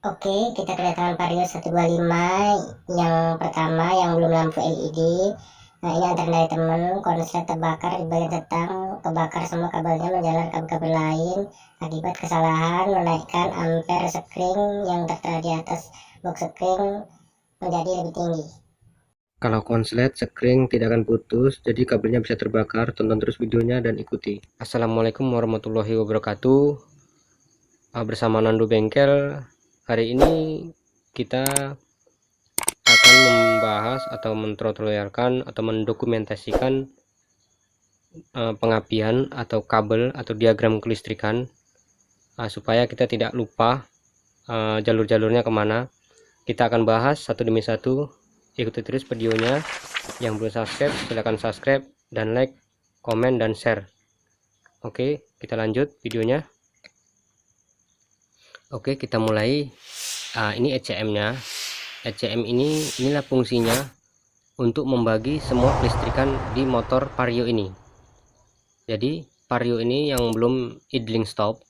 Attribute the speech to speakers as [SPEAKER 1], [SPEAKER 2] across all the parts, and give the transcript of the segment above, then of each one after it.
[SPEAKER 1] Oke, kita kedatangan Vario 125 yang pertama yang belum lampu LED. Nah, ini antar dari teman, konslet terbakar di bagian tetang, kebakar semua kabelnya menjalar kabel-kabel lain akibat kesalahan menaikkan ampere sekring yang tertera di atas box sekring menjadi lebih tinggi.
[SPEAKER 2] Kalau konslet sekring tidak akan putus, jadi kabelnya bisa terbakar. Tonton terus videonya dan ikuti. Assalamualaikum warahmatullahi wabarakatuh. Bersama Nando Bengkel. Hari ini kita akan membahas atau mentutorialkan atau mendokumentasikan pengapian atau kabel atau diagram kelistrikan, supaya kita tidak lupa jalur-jalurnya kemana. Kita akan bahas satu demi satu. Ikuti terus videonya. Yang belum subscribe silahkan subscribe dan like, komen, dan share. Oke, kita lanjut videonya. Oke, kita mulai. Ini ECM nya. ECM inilah fungsinya untuk membagi semua kelistrikan di motor Vario ini. Jadi Vario ini yang belum idling stop,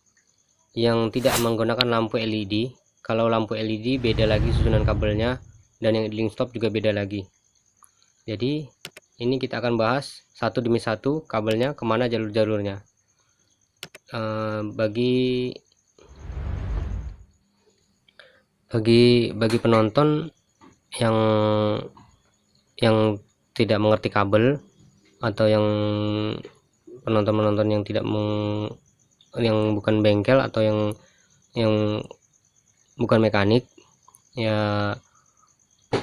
[SPEAKER 2] yang tidak menggunakan lampu LED. Kalau lampu LED beda lagi susunan kabelnya, dan yang idling stop juga beda lagi. Jadi ini kita akan bahas satu demi satu kabelnya kemana jalur-jalurnya. Bagi penonton yang tidak mengerti kabel, atau yang penonton yang tidak yang bukan bengkel, atau yang bukan mekanik, ya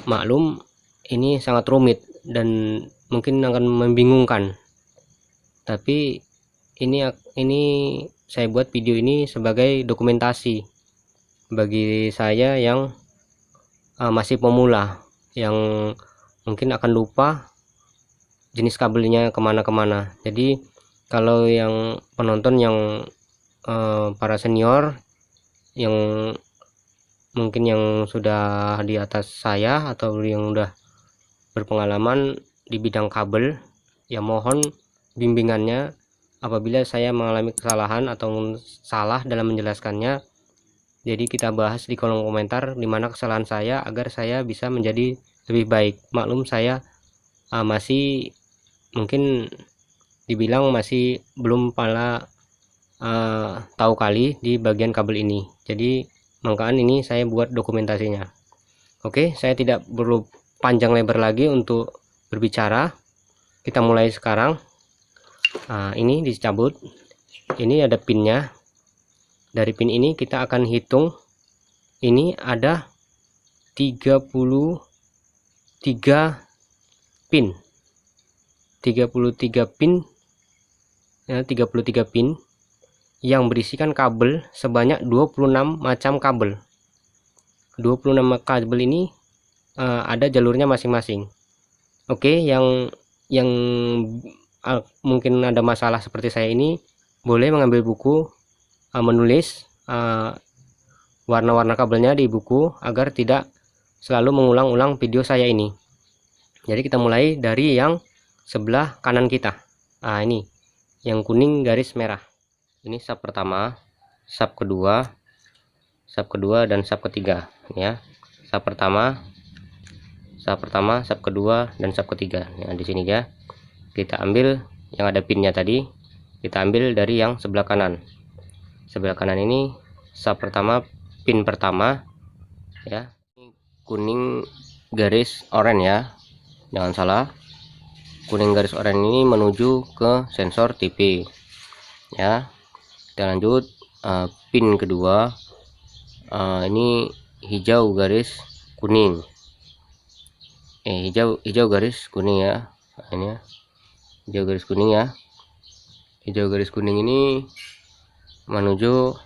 [SPEAKER 2] maklum ini sangat rumit dan mungkin akan membingungkan. Tapi ini saya buat video ini sebagai dokumentasi bagi saya yang masih pemula, yang mungkin akan lupa jenis kabelnya kemana-kemana. Jadi kalau yang penonton yang para senior, yang mungkin yang sudah di atas saya atau yang udah berpengalaman di bidang kabel, ya mohon bimbingannya apabila saya mengalami kesalahan atau salah dalam menjelaskannya. Jadi kita bahas di kolom komentar di mana kesalahan saya agar saya bisa menjadi lebih baik. Maklum saya masih mungkin dibilang masih belum pala tahu kali di bagian kabel ini. Jadi makanya ini saya buat dokumentasinya. Oke, saya tidak perlu panjang lebar lagi untuk berbicara. Kita mulai sekarang. Ini dicabut. Ini ada pinnya. Dari pin ini kita akan hitung. Ini ada 33 pin. 33 pin, ya, 33 pin yang berisikan kabel sebanyak 26 macam kabel. 26 kabel ini ada jalurnya masing-masing. Oke, yang mungkin ada masalah seperti saya ini, boleh mengambil buku, menulis warna-warna kabelnya di buku agar tidak selalu mengulang-ulang video saya ini. Jadi kita mulai dari yang sebelah kanan kita. Ini yang kuning garis merah. Ini sub pertama, sub kedua, dan sub ketiga, ya. Sub pertama, sub kedua, dan sub ketiga. Nah, di sini ya. Kita ambil yang ada pinnya tadi, kita ambil dari yang sebelah kanan. Sebelah kanan ini sub pertama, pin pertama, ya. Kuning garis oranye, ya. Jangan salah. Kuning garis oranye ini menuju ke sensor TV, ya. Kita lanjut. Pin kedua, ini hijau garis kuning, hijau garis kuning, ya. Ini ya, hijau garis kuning, ya. Hijau garis kuning ini menuju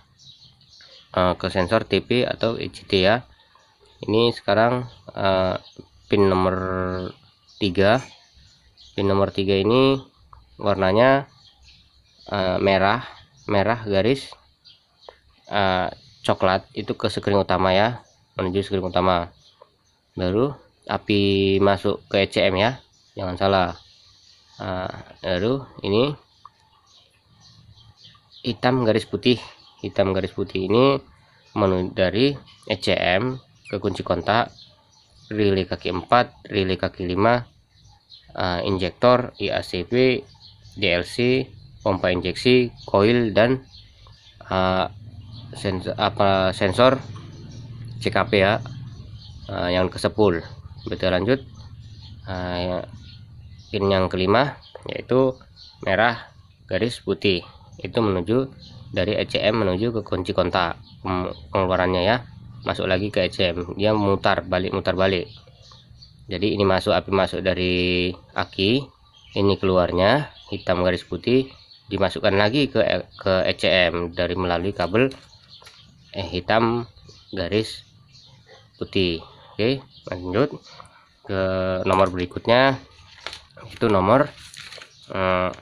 [SPEAKER 2] ke sensor TV atau ECT, ya. Ini sekarang pin nomor 3. Pin nomor 3 ini warnanya merah garis coklat, itu ke sekring utama, ya, menuju sekring utama. Baru api masuk ke ECM, ya, jangan salah. Baru ini hitam garis putih ini dari ECM ke kunci kontak, relay kaki 4, relay kaki 5, injektor, IACP, DLC, pompa injeksi, koil, dan sensor CKP ya, yang ke-10. Kita lanjut, pin yang kelima yaitu merah garis putih, itu menuju dari ECM menuju ke kunci kontak, pengeluarannya ya, masuk lagi ke ECM, dia mutar balik. Jadi ini masuk, api masuk dari aki, ini keluarnya hitam garis putih, dimasukkan lagi ke ECM dari melalui kabel hitam garis putih. Oke, lanjut ke nomor berikutnya, itu nomor 6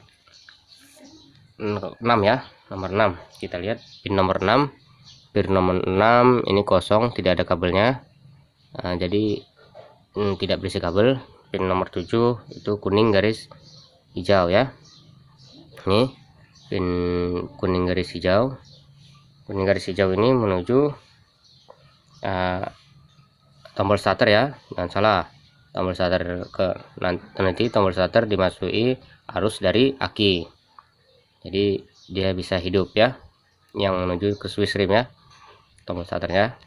[SPEAKER 2] ya, nomor 6. Kita lihat pin nomor 6. Pin nomor 6 ini kosong, tidak ada kabelnya, jadi tidak berisi kabel. Pin nomor 7 itu kuning garis hijau ya, ini pin kuning garis hijau. Kuning garis hijau ini menuju tombol starter ya, jangan salah, tombol starter nanti tombol starter dimasuki arus dari aki, jadi dia bisa hidup ya, yang menuju ke switch rim ya, tombol starternya.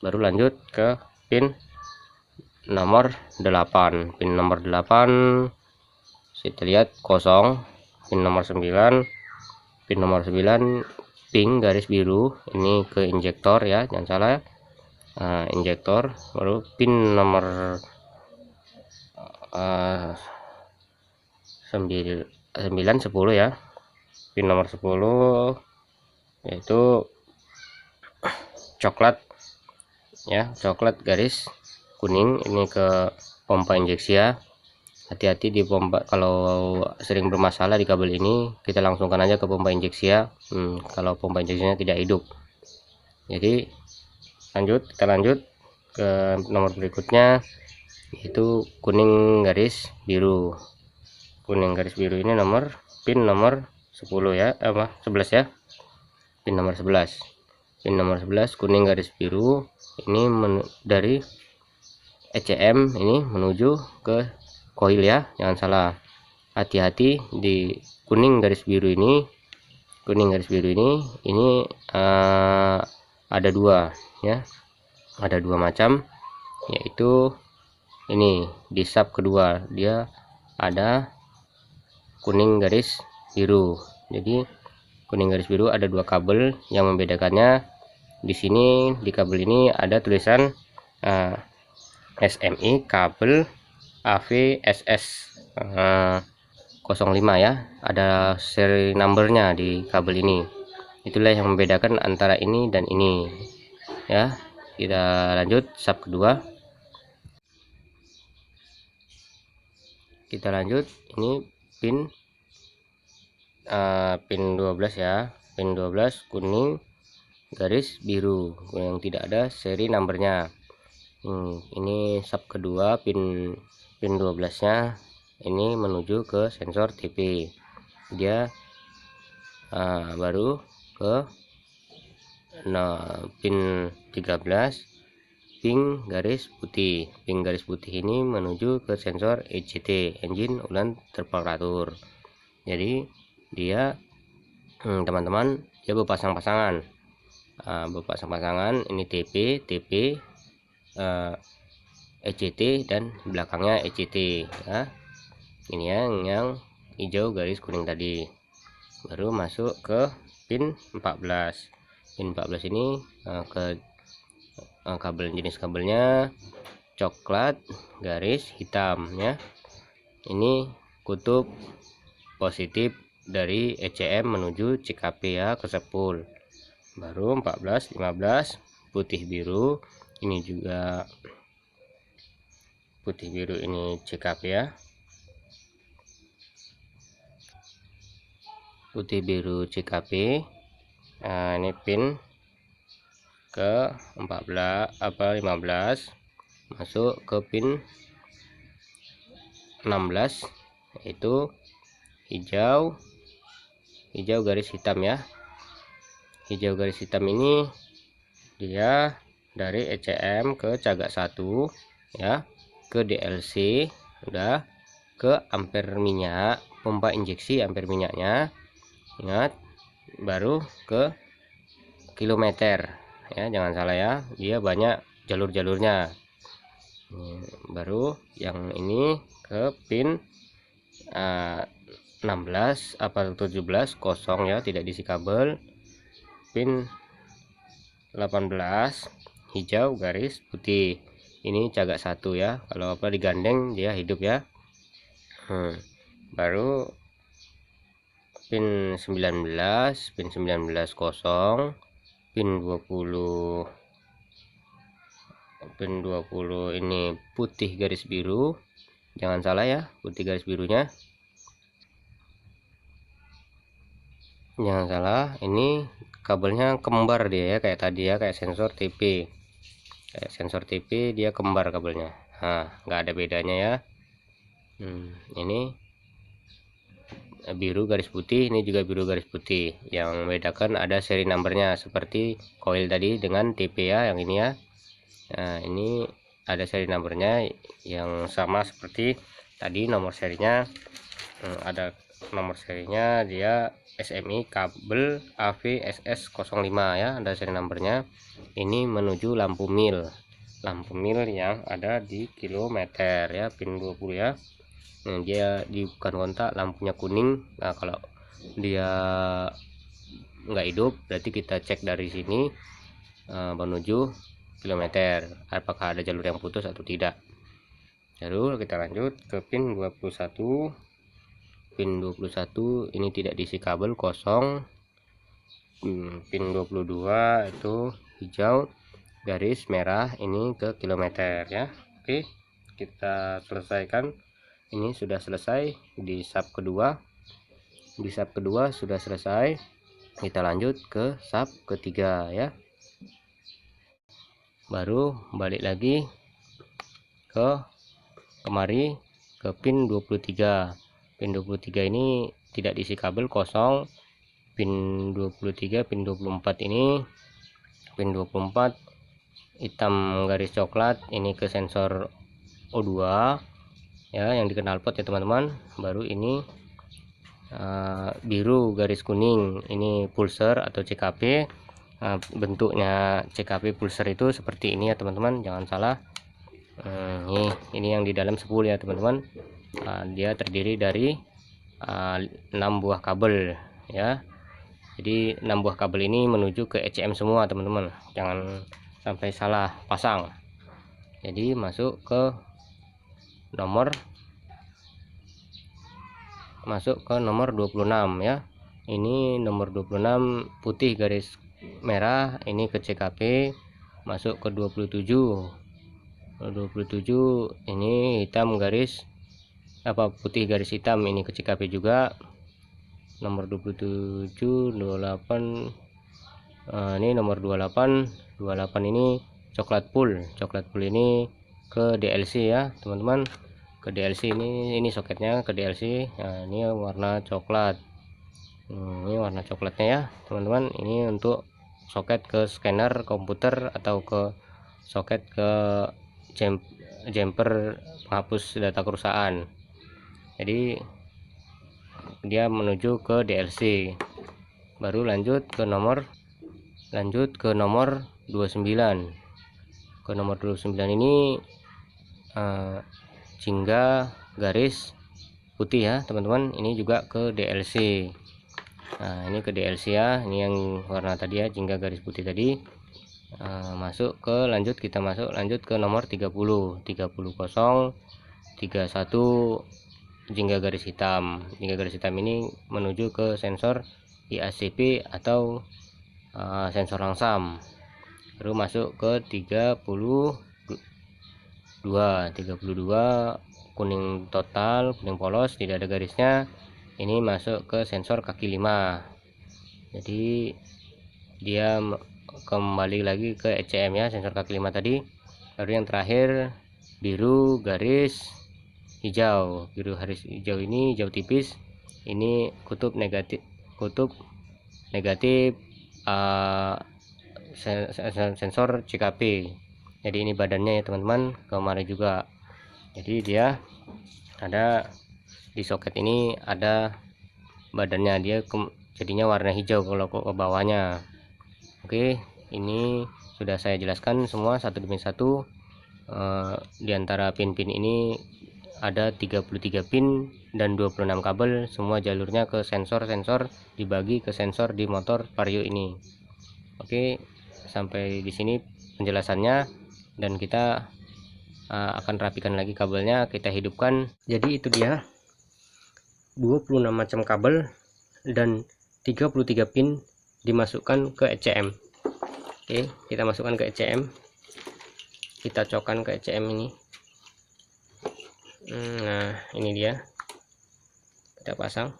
[SPEAKER 2] Baru lanjut ke pin nomor 8. Pin nomor 8 kita lihat kosong. Pin nomor 9, pin nomor 9 pink garis biru, ini ke injektor ya, jangan salah ya, injektor. Baru pin nomor 9, 10 ya, pin nomor 10 yaitu coklat ya, coklat garis kuning, ini ke pompa injeksi ya. Hati-hati di pompa, kalau sering bermasalah di kabel ini kita langsungkan aja ke pompa injeksi ya, kalau pompa injeksinya tidak hidup. Jadi kita lanjut ke nomor berikutnya, yaitu kuning garis biru. Kuning garis biru ini pin nomor 10 ya, 11 ya, pin nomor 11. Pin nomor 11 kuning garis biru, ini dari ECM ini menuju ke koil ya, jangan salah. Hati-hati di kuning garis biru ini, ini ada dua ya, ada dua macam, yaitu ini di sub kedua dia ada kuning garis biru. Jadi kuning garis biru ada dua kabel, yang membedakannya di sini, di kabel ini ada tulisan SMI kabel AVSS 05 ya, ada seri numbernya di kabel ini. Itulah yang membedakan antara ini dan ini ya. Kita lanjut sub kedua. Kita lanjut, ini pin 12 ya, pin 12 kuning garis biru yang tidak ada seri numbernya. Ini sub kedua, pin 12 nya ini menuju ke sensor TP, dia baru ke pin 13 pink garis putih. Pink garis putih ini menuju ke sensor ECT, engine ulang temperatur. Jadi dia teman-teman, dia berpasang-pasangan, ini TP ECT dan belakangnya ECT ya. Ini yang hijau garis kuning tadi. Baru masuk ke pin 14. Pin 14 ini ke jenis kabelnya coklat garis hitam ya. Ini kutub positif dari ECM menuju CKP ya, ke 10. Baru 14, 15 putih biru, ini juga putih biru, ini CKP ya, putih biru CKP. Ini pin ke 15 masuk ke pin 16, yaitu hijau garis hitam ya. Hijau garis hitam ini dia dari ECM ke cagak 1 ya, ke DLC, udah ke ampere minyak, pompa injeksi ampere minyaknya, ingat, baru ke kilometer ya, jangan salah ya, dia banyak jalur-jalurnya. Baru yang ini ke pin 16 apa 17 kosong ya, tidak diisi kabel. Pin 18 hijau garis putih, ini cagak 1 ya, kalau apa digandeng dia hidup ya. Baru pin 19 kosong, pin 20 ini putih garis biru, jangan salah ya, putih garis birunya, jangan salah. Ini kabelnya kembar dia ya, kayak tadi ya, kayak sensor TV, dia kembar kabelnya. Nah, nggak ada bedanya ya. Ini biru garis putih, ini juga biru garis putih. Yang membedakan ada seri numbernya, seperti coil tadi dengan TP ya, yang ini ya. Nah, ini ada seri numbernya yang sama seperti tadi, nomor serinya ada nomor serinya, dia SMI kabel AVSS05 ya, ada seri numbernya. Ini menuju lampu mil yang ada di kilometer ya, pin 20 ya. Dia di bukan kontak, lampunya kuning. Nah, kalau dia nggak hidup berarti kita cek dari sini menuju kilometer, apakah ada jalur yang putus atau tidak. Lalu kita lanjut ke pin 21. Pin 21 ini tidak diisi kabel, kosong. Pin 22 itu hijau garis merah, ini ke kilometer ya. Oke, kita selesaikan. Ini sudah selesai di sub kedua. Di sub kedua sudah selesai, kita lanjut ke sub ketiga ya. Baru balik lagi ke kemari ke pin 23. Pin 23 ini tidak diisi kabel, kosong. Pin 23, pin 24 ini, pin 24 hitam garis coklat, ini ke sensor O2 ya, yang dikenal pot ya teman-teman. Baru ini biru garis kuning, ini pulser atau CKP. Bentuknya CKP pulser itu seperti ini ya teman-teman, jangan salah. Ini yang di dalam spool ya teman-teman. Dia terdiri dari 6 buah kabel ya. Jadi 6 buah kabel ini menuju ke ECM semua teman-teman, jangan sampai salah pasang. Jadi masuk ke nomor 26 ya. Ini nomor 26 putih garis merah, ini ke CKP. Masuk ke 27 ini hitam garis putih garis hitam, ini ke CKP juga. Nomor 27 28 ini nomor 28 ini coklat pool ini ke DLC ya teman-teman, ke DLC. Ini soketnya ke DLC. Nah, ini warna coklat. Ini warna coklatnya ya teman-teman. Ini untuk soket ke scanner komputer atau ke soket ke jumper penghapus data kerusakan. Jadi dia menuju ke DLC. Baru lanjut ke nomor 29. Ke nomor 29 ini jingga garis putih ya teman-teman, ini juga ke DLC. Nah, ini ke DLC ya, ini yang warna tadi ya, jingga garis putih tadi. Kita lanjut ke nomor 30 kosong 31 jingga garis hitam. Jingga garis hitam ini menuju ke sensor IACP atau sensor langsam. Baru masuk ke 32 kuning total, kuning polos, tidak ada garisnya. Ini masuk ke sensor kaki 5. Jadi dia kembali lagi ke ECM ya, sensor kaki 5 tadi. Baru yang terakhir biru garis hijau. Biru garis hijau ini hijau tipis, ini kutub negatif sensor CKP. Jadi ini badannya ya teman-teman, kemarin juga. Jadi dia ada di soket ini, ada badannya, dia jadinya warna hijau kalau ke bawahnya. Oke, ini sudah saya jelaskan semua satu demi satu. Di antara pin-pin ini ada 33 pin dan 26 kabel, semua jalurnya ke sensor dibagi ke sensor di motor Vario ini. Oke, sampai di sini penjelasannya, dan kita akan rapikan lagi kabelnya, kita hidupkan. Jadi itu dia 26 macam kabel dan 33 pin dimasukkan ke ECM. Oke, kita masukkan ke ECM, kita cokkan ke ECM ini. Nah, ini dia, kita pasang,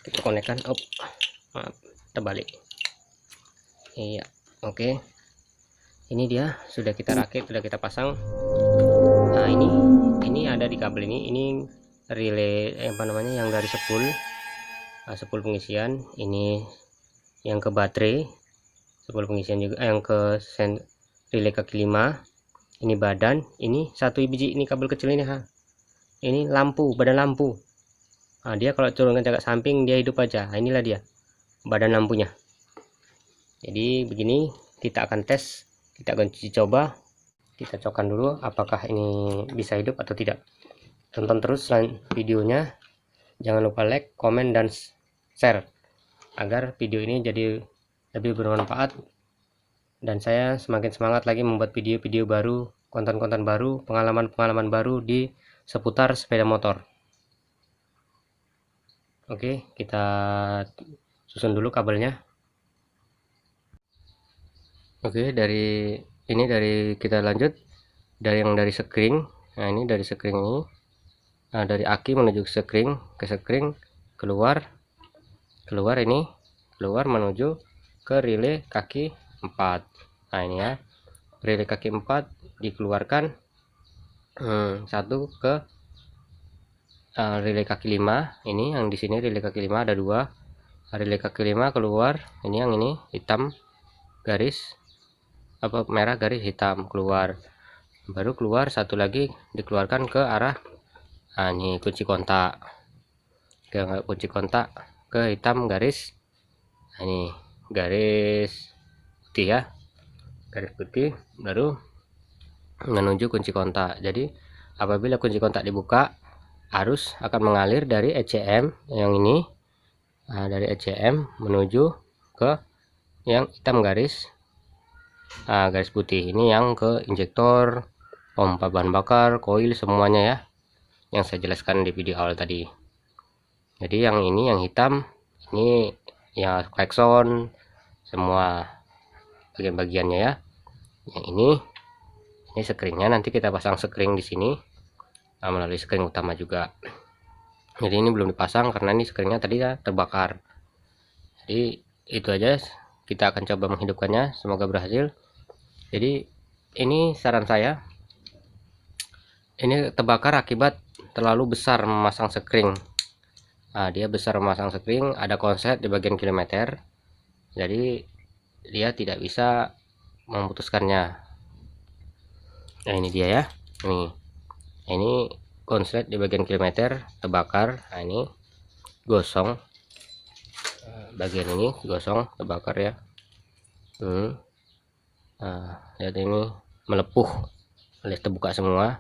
[SPEAKER 2] kita konekkan. Maaf, terbalik. Iya, oke, ini dia sudah kita rakit, sudah kita pasang. Nah, ini ada di kabel ini relay apa namanya, yang dari spool pengisian. Ini yang ke baterai, spool pengisian juga, yang ke relay kaki 5. Ini badan, ini satu biji, ini kabel kecil ini ini lampu, badan lampu. Nah, dia kalau turunkan ke samping dia hidup aja. Nah, inilah dia badan lampunya. Jadi begini, kita akan tes, kita akan coba, kita cokkan dulu apakah ini bisa hidup atau tidak. Tonton terus videonya, jangan lupa like, komen, dan share agar video ini jadi lebih bermanfaat, dan saya semakin semangat lagi membuat video-video baru, konten-konten baru, pengalaman-pengalaman baru di seputar sepeda motor. Oke, kita susun dulu kabelnya. Oke, dari kita lanjut dari sekring. Nah, ini dari sekring ini. Nah, dari aki menuju ke sekring, keluar ini, keluar menuju ke relay kaki 4. Nah, ini ya, relay kaki 4 dikeluarkan satu ke relay kaki 5. Ini yang di sini relay kaki 5 ada 2. Relay kaki 5 keluar, ini yang ini hitam garis merah garis hitam keluar. Baru keluar satu lagi dikeluarkan ke arah ini kunci kontak, ke hitam garis. Nah, ini garis putih ya, garis putih, baru menuju kunci kontak. Jadi apabila kunci kontak dibuka, arus akan mengalir dari ECM yang ini, dari ECM menuju ke yang hitam garis garis putih ini, yang ke injektor, pompa bahan bakar, koil, semuanya ya, yang saya jelaskan di video awal tadi. Jadi yang ini yang hitam ini ya klakson, semua bagian-bagiannya ya. Yang ini sekringnya, nanti kita pasang sekring di sini melalui sekring utama juga. Jadi ini belum dipasang karena ini sekringnya tadi ya terbakar. Jadi itu aja, kita akan coba menghidupkannya, semoga berhasil. Jadi ini saran saya, ini terbakar akibat terlalu besar memasang sekring. Nah, dia besar memasang sekring, ada konslet di bagian kilometer, jadi dia tidak bisa memutuskannya. Nah, ini dia ya, ini konslet di bagian kilometer terbakar. Nah, ini gosong, bagian ini gosong terbakar ya. Nah, lihat ini melepuh, alias terbuka semua.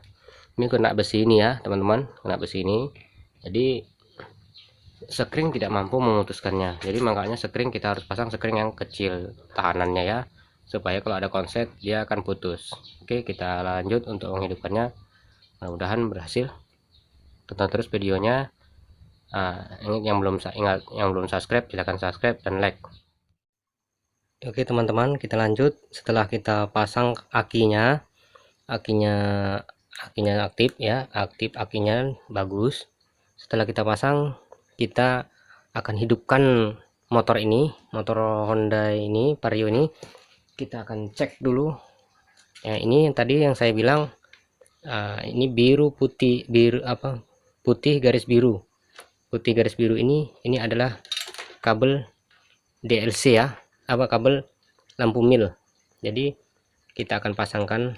[SPEAKER 2] Ini kena besi ini ya teman-teman, kena besi ini, jadi sekring tidak mampu memutuskannya. Jadi makanya sekring kita harus pasang sekring yang kecil tahanannya ya, supaya kalau ada konslet dia akan putus. Oke, kita lanjut untuk menghidupkannya, mudah-mudahan berhasil. Tonton terus videonya. Yang belum subscribe, silahkan subscribe dan like. Oke teman-teman, kita lanjut. Setelah kita pasang akinya aktif ya, aktif akinya bagus. Setelah kita pasang, kita akan hidupkan motor ini, motor Honda ini, Vario ini. Kita akan cek dulu ya. Ini tadi yang saya bilang, ini biru putih, putih garis biru, ini adalah kabel DLC ya, kabel lampu mil. Jadi kita akan pasangkan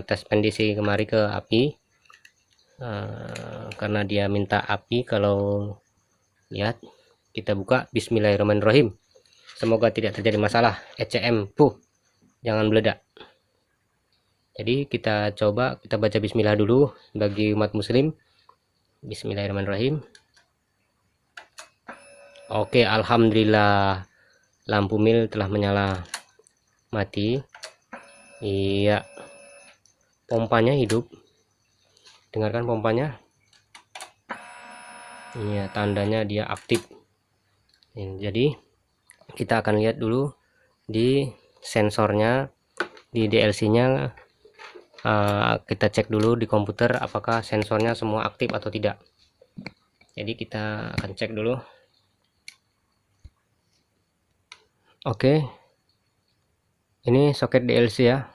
[SPEAKER 2] tes pendisi kemari ke api, karena dia minta api. Kalau lihat, kita buka. Bismillahirrahmanirrahim. Semoga tidak terjadi masalah. ECM jangan meledak. Jadi kita coba, kita baca bismillah dulu bagi umat muslim. Bismillahirrahmanirrahim. Oke, alhamdulillah lampu mil telah menyala mati. Iya, pompanya hidup. Dengarkan pompanya. Iya, tandanya dia aktif. Jadi kita akan lihat dulu di sensornya, di DLC nya. Kita cek dulu di komputer apakah sensornya semua aktif atau tidak. Jadi kita akan cek dulu. Oke, ini soket DLC ya,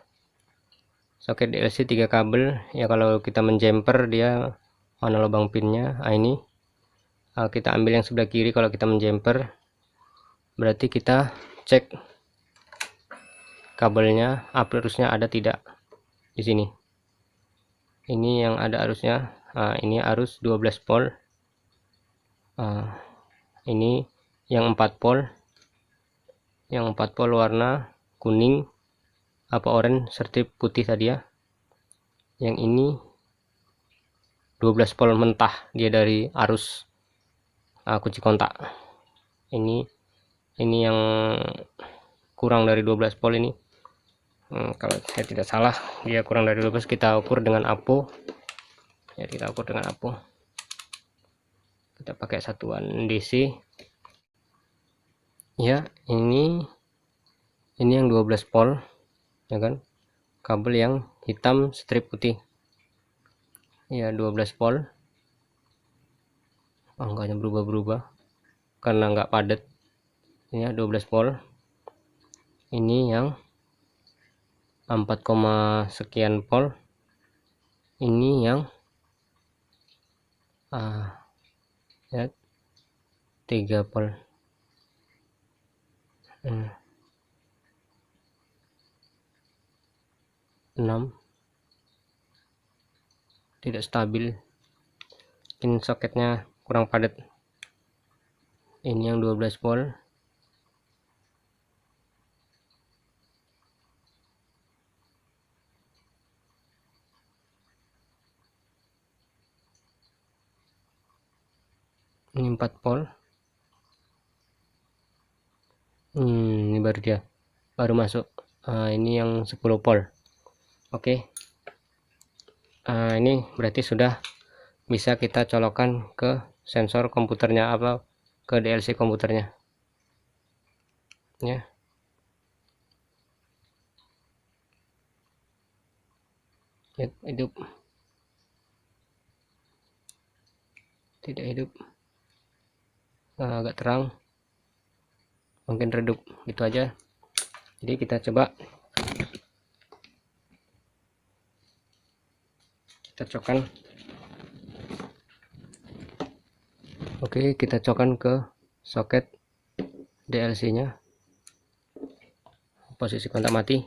[SPEAKER 2] soket DLC 3 kabel ya. Kalau kita menjumper, dia mana lubang pinnya. Ini kita ambil yang sebelah kiri. Kalau kita menjumper, berarti kita cek kabelnya arusnya ada tidak di sini. Ini yang ada arusnya. Ini arus 12 volt. Ini yang 4 volt. Yang 4 volt warna kuning apa oranye serta putih tadi ya. Yang ini 12 volt mentah, dia dari arus kunci kontak. Ini yang kurang dari 12 volt ini. Kalau saya tidak salah, dia kurang dari 12. Kita ukur dengan apo ya, kita ukur dengan apo. Kita pakai satuan DC ya. Ini yang 12 volt ya kan, kabel yang hitam strip putih ya, 12 volt. Angkanya berubah-berubah karena nggak padat ya. 12 volt. Ini yang 4, sekian volt. Ini yang ya 3 volt. 6 tidak stabil, mungkin soketnya kurang padat. Ini yang 12 volt. Ini 4 volt. Ini baru dia baru masuk. Ini yang 10 volt. Oke. Ini berarti sudah bisa kita colokkan ke sensor komputernya, apa ke DLC komputernya ya. Hidup, tidak hidup, agak terang, mungkin redup, gitu aja. Jadi kita coba, kita cokkan. Oke, kita cokkan ke soket DLC nya. Posisi kontak mati.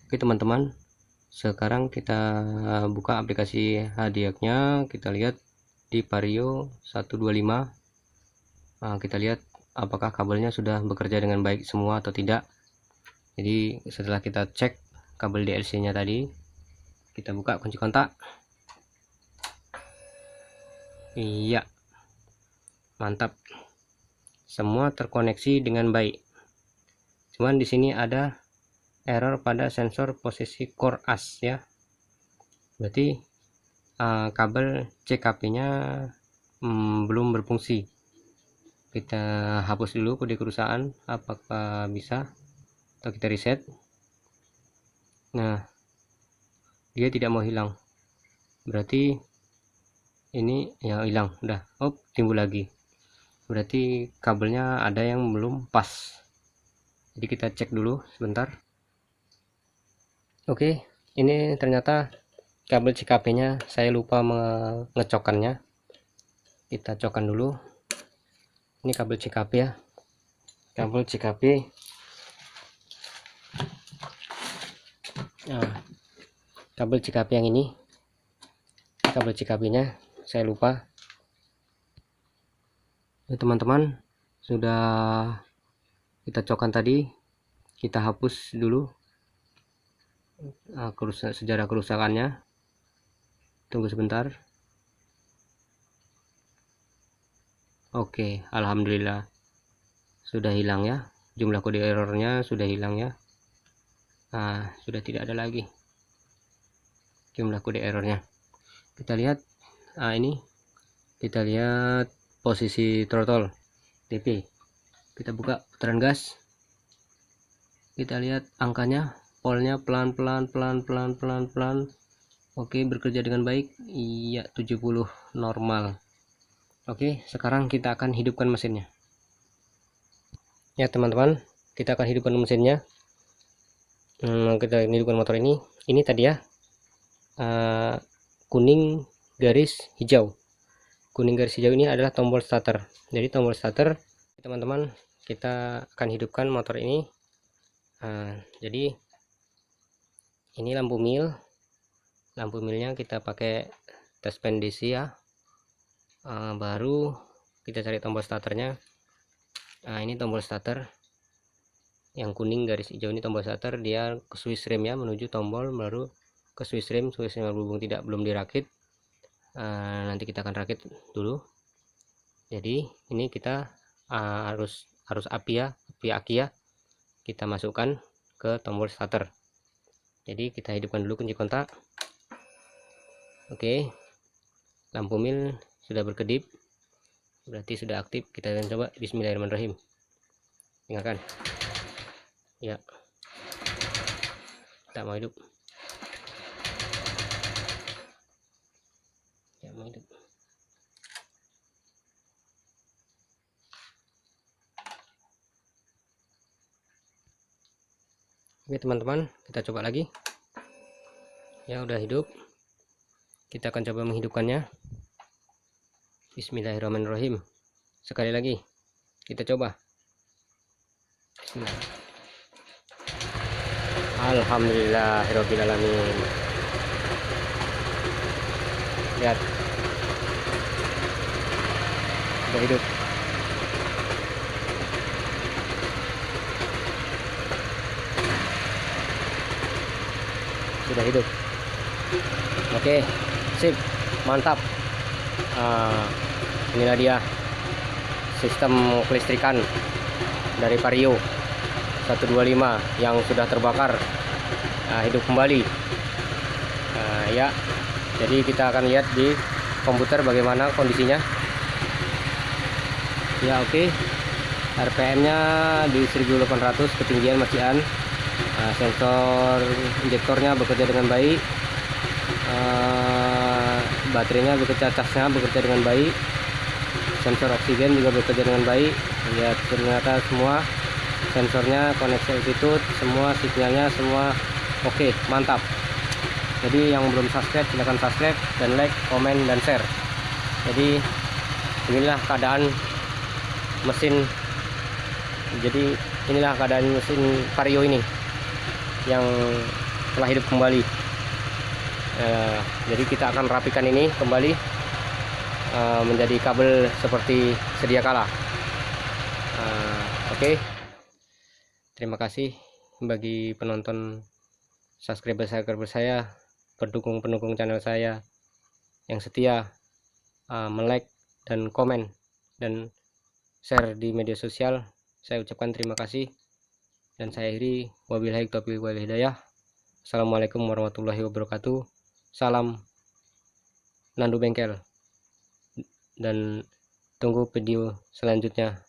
[SPEAKER 2] Oke teman-teman, sekarang kita buka aplikasi hadiahnya. Kita lihat di Vario 125. Kita lihat apakah kabelnya sudah bekerja dengan baik semua atau tidak. Jadi setelah kita cek kabel DLC nya tadi, kita buka kunci kontak. Iya, mantap, semua terkoneksi dengan baik. Cuman di sini ada error pada sensor posisi core as ya. Berarti kabel CKP nya belum berfungsi. Kita hapus dulu kode kerusakan, apakah bisa, atau kita reset. Nah, dia tidak mau hilang, berarti ini ya hilang udah. Timbul lagi, berarti kabelnya ada yang belum pas. Jadi kita cek dulu sebentar. Oke, ini ternyata kabel CKP nya saya lupa mengecokkannya. Kita cokkan dulu. Ini kabel CKP ya, kabel CKP. Nah, kabel CKP yang ini, kabel CKP nya saya lupa ya teman-teman. Sudah kita cokkan tadi, kita hapus dulu sejarah kerusakannya. Tunggu sebentar. Oke, alhamdulillah sudah hilang ya, jumlah kode errornya sudah hilang ya. Nah, sudah tidak ada lagi jumlah kode errornya. Kita lihat, ini kita lihat posisi throttle TP. Kita buka putaran gas, kita lihat angkanya, polnya pelan-pelan. Oke, bekerja dengan baik. Iya, 70 normal. Oke, sekarang kita akan hidupkan mesinnya ya teman-teman. Kita akan hidupkan mesinnya. Kita hidupkan motor ini tadi ya, kuning garis hijau. Kuning garis hijau ini adalah tombol starter. Jadi tombol starter teman-teman, kita akan hidupkan motor ini. Jadi ini lampu milnya kita pakai tes pen DC ya. Baru kita cari tombol starternya. Ini tombol starter yang kuning garis hijau, ini tombol starter. Dia ke switch rem ya, menuju tombol, baru ke switch rem. Switch rem berhubung belum dirakit. Nanti kita akan rakit dulu. Jadi ini kita harus api ya, api aki ya, kita masukkan ke tombol starter. Jadi kita hidupkan dulu kunci kontak. Oke, lampu mil sudah berkedip, berarti sudah aktif. Kita akan coba. Bismillahirrahmanirrahim. Dengarkan ya, tak mau hidup, tak mau hidup. Oke teman-teman, kita coba lagi ya. Udah hidup, kita akan coba menghidupkannya. Bismillahirrahmanirrahim. Sekali lagi kita coba. Bismillah. Alhamdulillahirobbilalamin. Lihat, sudah hidup. Sudah hidup. Oke, sip, mantap. Inilah dia sistem kelistrikan dari Vario 125 yang sudah terbakar, hidup kembali ya. Jadi kita akan lihat di komputer bagaimana kondisinya ya. Oke, RPM nya di 1800, ketinggian masih sensor injektornya bekerja dengan baik, baterainya bekerja, casnya bekerja dengan baik, sensor oksigen juga bekerja dengan baik. Lihat, ternyata semua sensornya, koneksi altitude, semua sinyalnya semua oke, mantap. Jadi yang belum subscribe silahkan subscribe dan like, komen, dan share. Jadi inilah keadaan mesin. Jadi inilah keadaan mesin Vario ini yang telah hidup kembali. Jadi kita akan rapikan ini kembali menjadi kabel seperti sedia kala. Oke. Terima kasih bagi penonton, subscriber saya, pendukung channel saya yang setia like dan komen dan share di media sosial. Saya ucapkan terima kasih dan saya akhiri. Wabillahi taufiq wal hidayah. Assalamualaikum warahmatullahi wabarakatuh. Salam Nandu Bengkel, dan tunggu video selanjutnya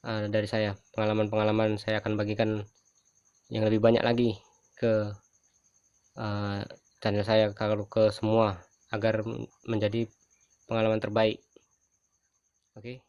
[SPEAKER 2] dari saya. Pengalaman saya akan bagikan yang lebih banyak lagi ke channel saya, kalau ke semua, agar menjadi pengalaman terbaik. Oke.